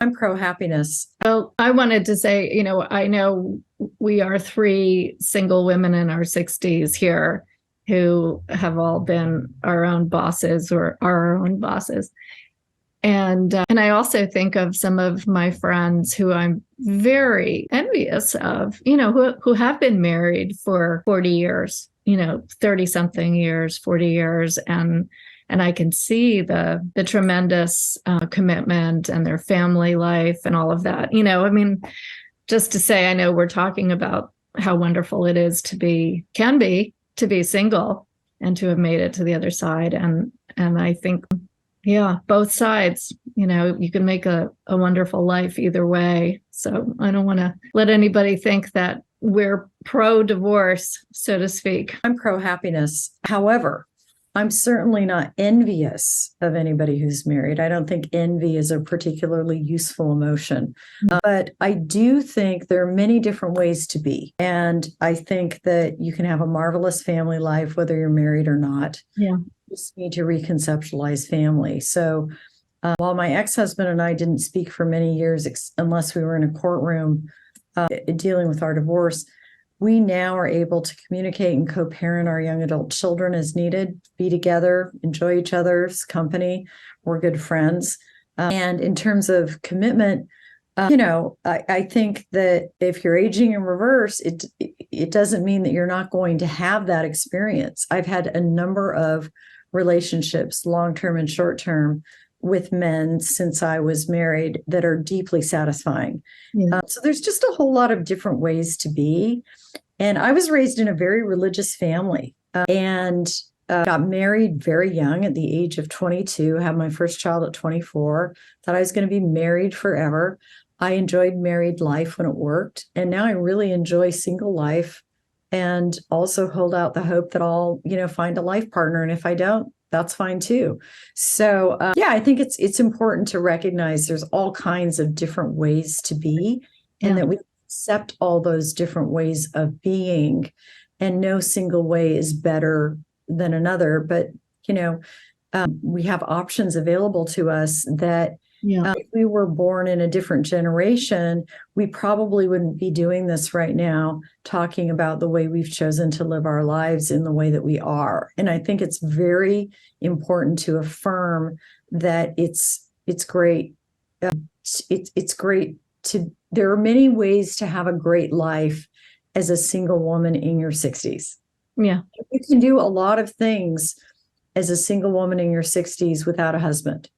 I'm pro happiness. Well, I wanted to say, I know we are three single women in our 60s here who have all been our own bosses or are our own bosses. And I also think of some of my friends who I'm very envious of, who have been married for 40 years, 30 something years, 40 years. And I can see the tremendous commitment and their family life and all of that. Just to say, I know we're talking about how wonderful it is to be single and to have made it to the other side. And I think, yeah, both sides, you can make a wonderful life either way. So I don't want to let anybody think that we're pro-divorce, so to speak. I'm pro happiness. However, I'm certainly not envious of anybody who's married. I don't think envy is a particularly useful emotion. But I do think there are many different ways to be. And I think that you can have a marvelous family life, whether you're married or not. Yeah. You just need to reconceptualize family. So while my ex-husband and I didn't speak for many years, unless we were in a courtroom dealing with our divorce, we now are able to communicate and co-parent our young adult children as needed, be together, enjoy each other's company. We're good friends. And in terms of commitment, I think that if you're aging in reverse, it doesn't mean that you're not going to have that experience. I've had a number of relationships, long-term and short-term, with men since I was married that are deeply satisfying. Yeah. So there's just a whole lot of different ways to be. And I was raised in a very religious family and got married very young at the age of 22, had my first child at 24, thought I was going to be married forever. I enjoyed married life when it worked. And now I really enjoy single life and also hold out the hope that I'll, find a life partner. And if I don't, that's fine too. So I think it's important to recognize there's all kinds of different ways to be, and that we accept all those different ways of being, and no single way is better than another. But we have options available to us that if we were born in a different generation, we probably wouldn't be doing this right now, talking about the way we've chosen to live our lives in the way that we are. And I think it's very important to affirm that it's great. It's great there are many ways to have a great life as a single woman in your 60s. Yeah. You can do a lot of things as a single woman in your 60s without a husband.